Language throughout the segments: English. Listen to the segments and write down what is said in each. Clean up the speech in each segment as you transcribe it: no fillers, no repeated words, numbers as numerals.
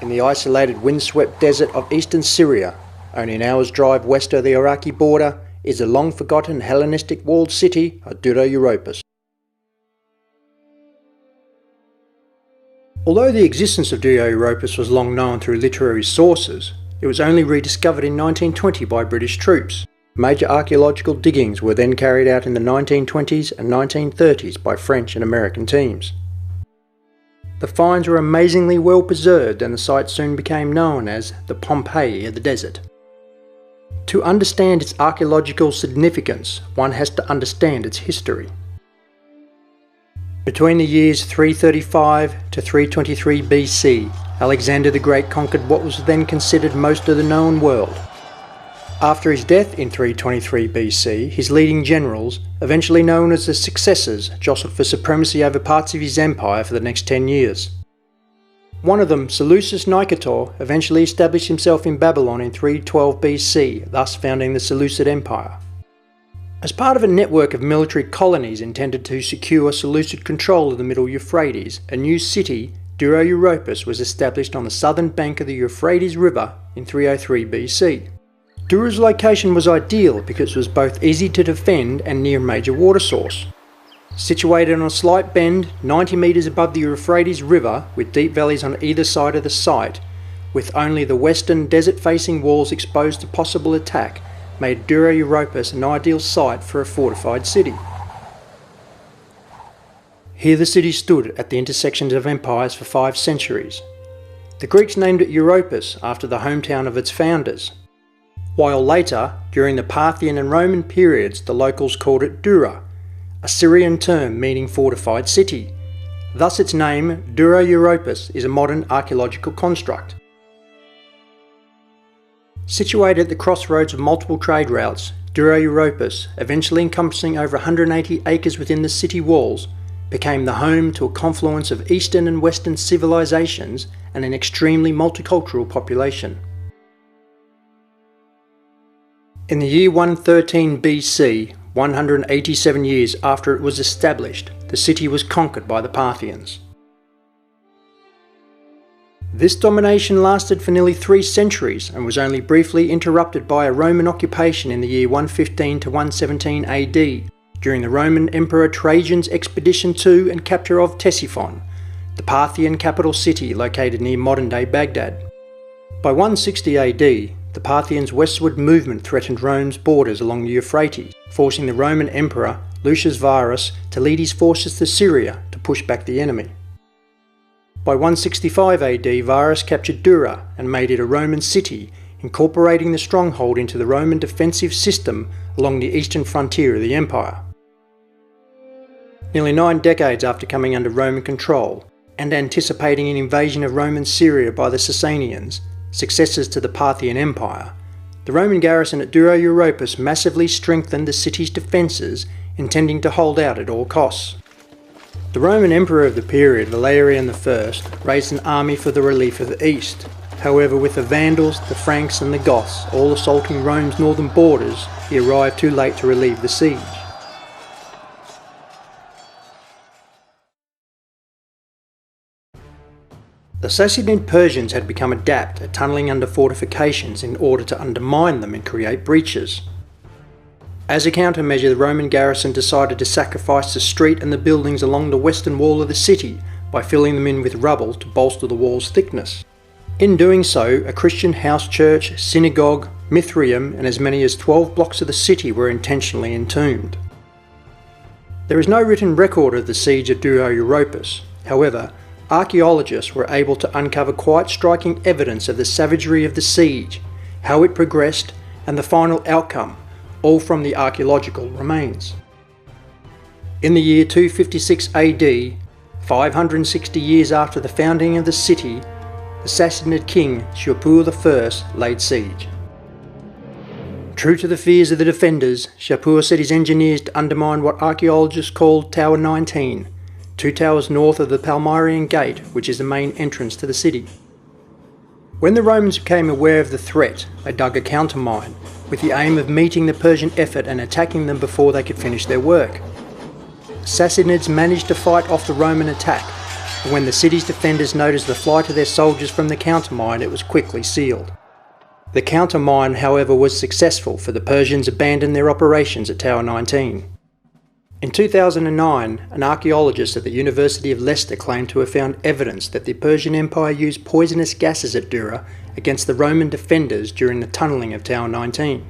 in the isolated windswept desert of eastern Syria, only an hour's drive west of the Iraqi border, is the long-forgotten Hellenistic walled city of Dura-Europos. Although the existence of Dura-Europos was long known through literary sources, it was only rediscovered in 1920 by British troops. Major archaeological diggings were then carried out in the 1920s and 1930s by French and American teams. The finds were amazingly well preserved, and the site soon became known as the Pompeii of the desert. To understand its archaeological significance, one has to understand its history. Between the years 335 to 323 BC, Alexander the Great conquered what was then considered most of the known world. After his death in 323 BC, his leading generals, eventually known as the successors, jostled for supremacy over parts of his empire for the next 10 years. One of them, Seleukos Nikator, eventually established himself in Babylon in 312 BC, thus founding the Seleucid Empire. As part of a network of military colonies intended to secure Seleucid control of the middle Euphrates, a new city, Dura-Europos, was established on the southern bank of the Euphrates River in 303 BC. Dura's location was ideal because it was both easy to defend and near a major water source. Situated on a slight bend 90 metres above the Euphrates River, with deep valleys on either side of the site, with only the western desert-facing walls exposed to possible attack, made Dura-Europos an ideal site for a fortified city. Here the city stood at the intersections of empires for 5 centuries. The Greeks named it Europos after the hometown of its founders, while later, during the Parthian and Roman periods, the locals called it Dura, a Syrian term meaning fortified city. Thus its name, Dura-Europos, is a modern archaeological construct. Situated at the crossroads of multiple trade routes, Dura-Europos, eventually encompassing over 180 acres within the city walls, became the home to a confluence of Eastern and Western civilizations and an extremely multicultural population. In the year 113 BC, 187 years after it was established, the city was conquered by the Parthians. This domination lasted for nearly 3 centuries and was only briefly interrupted by a Roman occupation in the year 115 to 117 AD, during the Roman Emperor Trajan's expedition to and capture of Ctesiphon, the Parthian capital city located near modern-day Baghdad. By 160 AD, the Parthians' westward movement threatened Rome's borders along the Euphrates, forcing the Roman Emperor Lucius Varus to lead his forces to Syria to push back the enemy. By 165 AD, Varus captured Dura and made it a Roman city, incorporating the stronghold into the Roman defensive system along the eastern frontier of the empire. Nearly 9 decades after coming under Roman control, and anticipating an invasion of Roman Syria by the Sasanians, successors to the Parthian Empire, the Roman garrison at Dura-Europos massively strengthened the city's defences, intending to hold out at all costs. The Roman emperor of the period, Valerian I, raised an army for the relief of the east. However, with the Vandals, the Franks and the Goths all assaulting Rome's northern borders, he arrived too late to relieve the siege. The Sassanid Persians had become adept at tunnelling under fortifications in order to undermine them and create breaches. As a countermeasure, the Roman garrison decided to sacrifice the street and the buildings along the western wall of the city by filling them in with rubble to bolster the wall's thickness. In doing so, a Christian house church, synagogue, mithraeum and as many as 12 blocks of the city were intentionally entombed. There is no written record of the siege of Dura-Europos. However, archaeologists were able to uncover quite striking evidence of the savagery of the siege, how it progressed, and the final outcome, all from the archaeological remains. In the year 256 AD, 560 years after the founding of the city, the Sassanid king Shapur I laid siege. True to the fears of the defenders, Shapur set his engineers to undermine what archaeologists called Tower 19, 2 towers north of the Palmyrian Gate, which is the main entrance to the city. When the Romans became aware of the threat, they dug a countermine, with the aim of meeting the Persian effort and attacking them before they could finish their work. The Sassanids managed to fight off the Roman attack, and when the city's defenders noticed the flight of their soldiers from the countermine, it was quickly sealed. The countermine, however, was successful, for the Persians abandoned their operations at Tower 19. In 2009, an archaeologist at the University of Leicester claimed to have found evidence that the Persian Empire used poisonous gases at Dura against the Roman defenders during the tunnelling of Tower 19.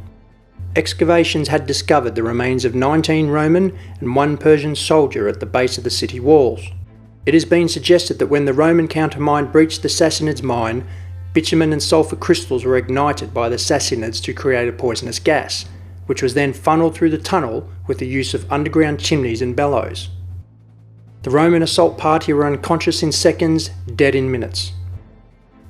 Excavations had discovered the remains of 19 Roman and 1 Persian soldier at the base of the city walls. It has been suggested that when the Roman countermine breached the Sassanids' mine, bitumen and sulphur crystals were ignited by the Sassanids to create a poisonous gas, which was then funneled through the tunnel with the use of underground chimneys and bellows. The Roman assault party were unconscious in seconds, dead in minutes.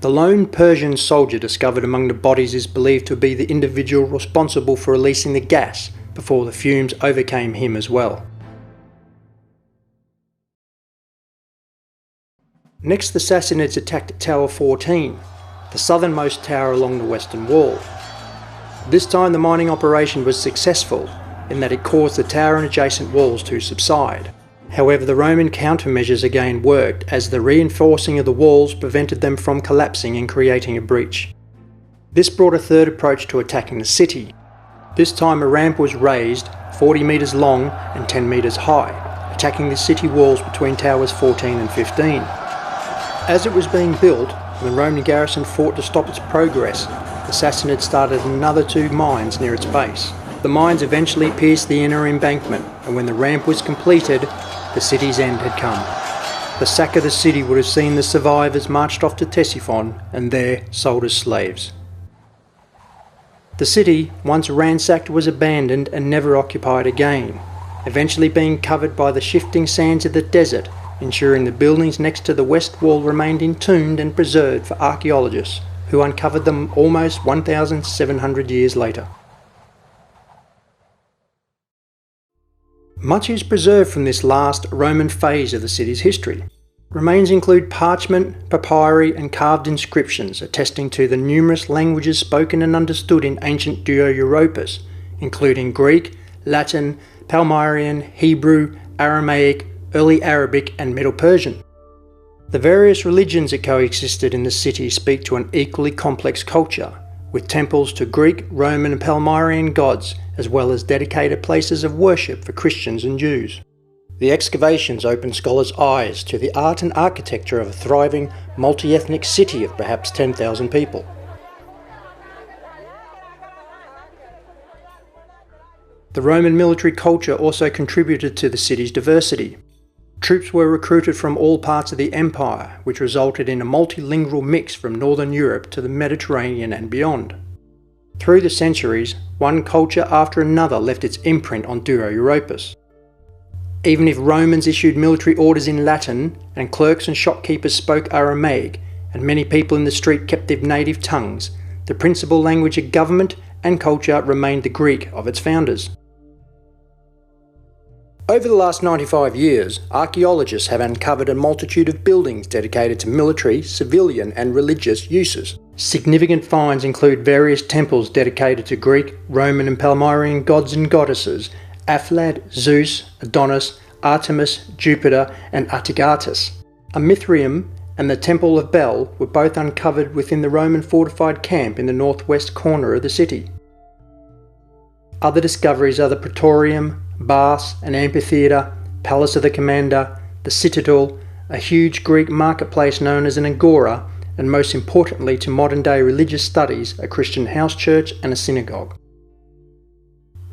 The lone Persian soldier discovered among the bodies is believed to be the individual responsible for releasing the gas before the fumes overcame him as well. Next, the Sassanids attacked Tower 14, the southernmost tower along the western wall. This time the mining operation was successful in that it caused the tower and adjacent walls to subside. However, the Roman countermeasures again worked, as the reinforcing of the walls prevented them from collapsing and creating a breach. This brought a third approach to attacking the city. This time a ramp was raised, 40 metres long and 10 metres high, attacking the city walls between towers 14 and 15. As it was being built, and the Roman garrison fought to stop its progress, the Sassanids started another 2 mines near its base. The mines eventually pierced the inner embankment, and when the ramp was completed, the city's end had come. The sack of the city would have seen the survivors marched off to Ctesiphon and there sold as slaves. The city, once ransacked, was abandoned and never occupied again, eventually being covered by the shifting sands of the desert, ensuring the buildings next to the west wall remained entombed and preserved for archaeologists who uncovered them almost 1,700 years later. Much is preserved from this last Roman phase of the city's history. Remains include parchment, papyri and carved inscriptions attesting to the numerous languages spoken and understood in ancient Dura-Europos, including Greek, Latin, Palmyrian, Hebrew, Aramaic, Early Arabic and Middle Persian. The various religions that coexisted in the city speak to an equally complex culture, with temples to Greek, Roman and Palmyrian gods, as well as dedicated places of worship for Christians and Jews. The excavations open scholars' eyes to the art and architecture of a thriving, multi-ethnic city of perhaps 10,000 people. The Roman military culture also contributed to the city's diversity. Troops were recruited from all parts of the empire, which resulted in a multilingual mix from Northern Europe to the Mediterranean and beyond. Through the centuries, one culture after another left its imprint on Dura-Europos. Even if Romans issued military orders in Latin, and clerks and shopkeepers spoke Aramaic, and many people in the street kept their native tongues, the principal language of government and culture remained the Greek of its founders. Over the last 95 years, archaeologists have uncovered a multitude of buildings dedicated to military, civilian and religious uses. Significant finds include various temples dedicated to Greek, Roman and Palmyrian gods and goddesses, Athlad, Zeus, Adonis, Artemis, Jupiter and Atargatis. A Mithraeum and the Temple of Bel were both uncovered within the Roman fortified camp in the northwest corner of the city. Other discoveries are the Praetorium, baths, an amphitheatre, palace of the commander, the citadel, a huge Greek marketplace known as an agora, and most importantly to modern-day religious studies, a Christian house church and a synagogue.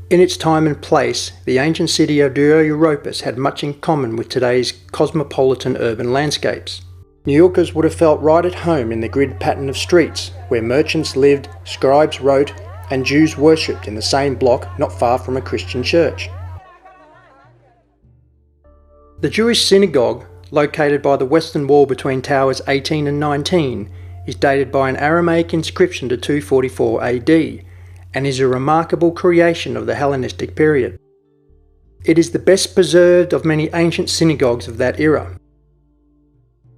In its time and place, the ancient city of Dura-Europos had much in common with today's cosmopolitan urban landscapes. New Yorkers would have felt right at home in the grid pattern of streets, where merchants lived, scribes wrote, and Jews worshipped in the same block not far from a Christian church. The Jewish synagogue, located by the western wall between towers 18 and 19, is dated by an Aramaic inscription to 244 AD, and is a remarkable creation of the Hellenistic period. It is the best preserved of many ancient synagogues of that era.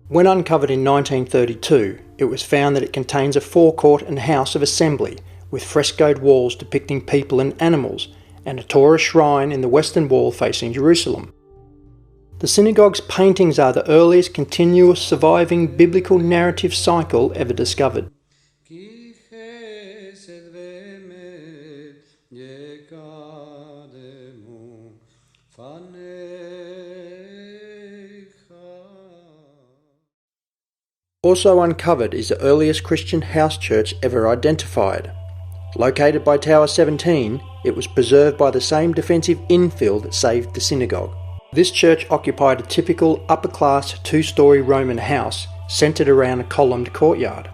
When uncovered in 1932, it was found that it contains a forecourt and house of assembly, with frescoed walls depicting people and animals, and a Torah shrine in the western wall facing Jerusalem. The synagogue's paintings are the earliest continuous surviving biblical narrative cycle ever discovered. Also uncovered is the earliest Christian house church ever identified. Located by Tower 17, it was preserved by the same defensive infill that saved the synagogue. This church occupied a typical upper-class two-storey Roman house centred around a columned courtyard.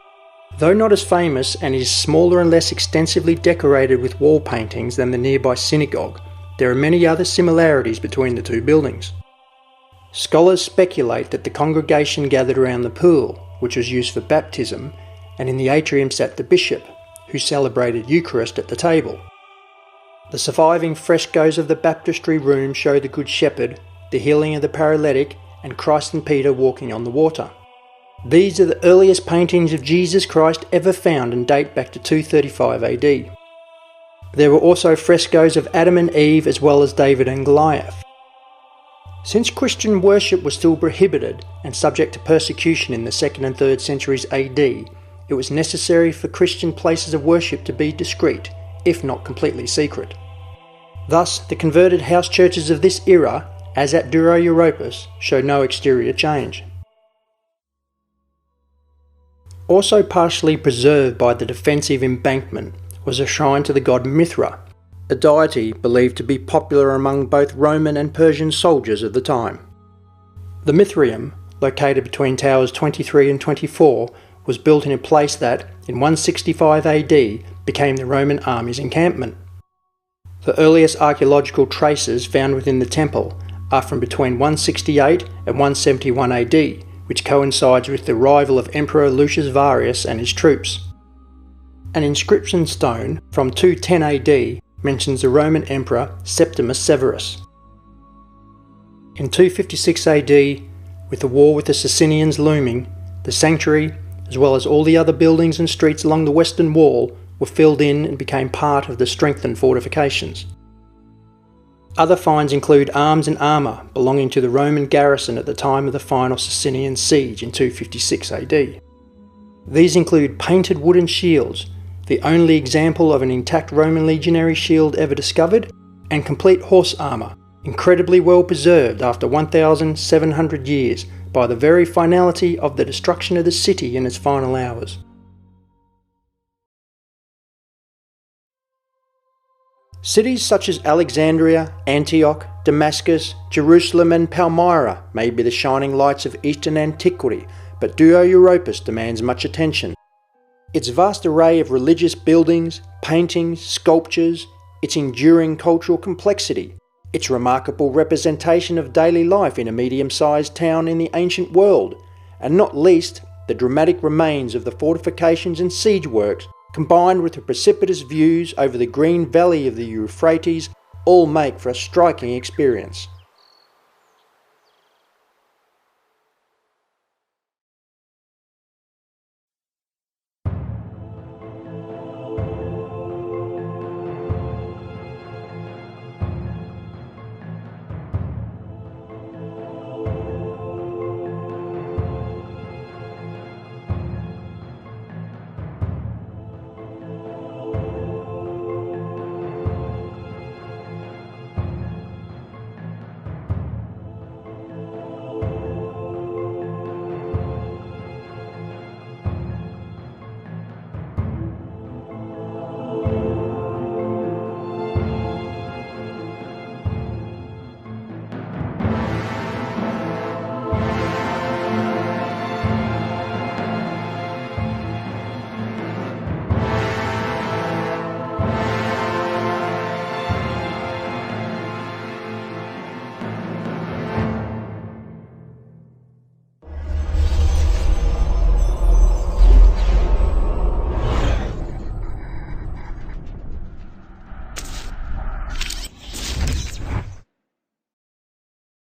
Though not as famous and is smaller and less extensively decorated with wall paintings than the nearby synagogue, there are many other similarities between the two buildings. Scholars speculate that the congregation gathered around the pool, which was used for baptism, and in the atrium sat the bishop, who celebrated Eucharist at the table. The surviving frescoes of the baptistry room show the Good Shepherd, the healing of the paralytic, and Christ and Peter walking on the water. These are the earliest paintings of Jesus Christ ever found and date back to 235 AD. There were also frescoes of Adam and Eve as well as David and Goliath. Since Christian worship was still prohibited and subject to persecution in the 2nd and 3rd centuries AD, it was necessary for Christian places of worship to be discreet, if not completely secret. Thus, the converted house churches of this era, as at Dura-Europos, show no exterior change. Also partially preserved by the defensive embankment was a shrine to the god Mithra, a deity believed to be popular among both Roman and Persian soldiers of the time. The Mithraeum, located between towers 23 and 24, was built in a place that, in 165 AD, became the Roman army's encampment. The earliest archaeological traces found within the temple are from between 168 and 171 AD, which coincides with the arrival of Emperor Lucius Varius and his troops. An inscription stone from 210 AD mentions the Roman Emperor Septimus Severus. In 256 AD, with the war with the Sasanians looming, the sanctuary, as well as all the other buildings and streets along the western wall, were filled in and became part of the strengthened fortifications. Other finds include arms and armour belonging to the Roman garrison at the time of the final Sasanian siege in 256 AD. These include painted wooden shields, the only example of an intact Roman legionary shield ever discovered, and complete horse armour, incredibly well preserved after 1,700 years by the very finality of the destruction of the city in its final hours. Cities such as Alexandria, Antioch, Damascus, Jerusalem and Palmyra may be the shining lights of Eastern antiquity, but Dura-Europos demands much attention. Its vast array of religious buildings, paintings, sculptures, its enduring cultural complexity, its remarkable representation of daily life in a medium-sized town in the ancient world, and not least, the dramatic remains of the fortifications and siege works, combined with the precipitous views over the green valley of the Euphrates, all make for a striking experience.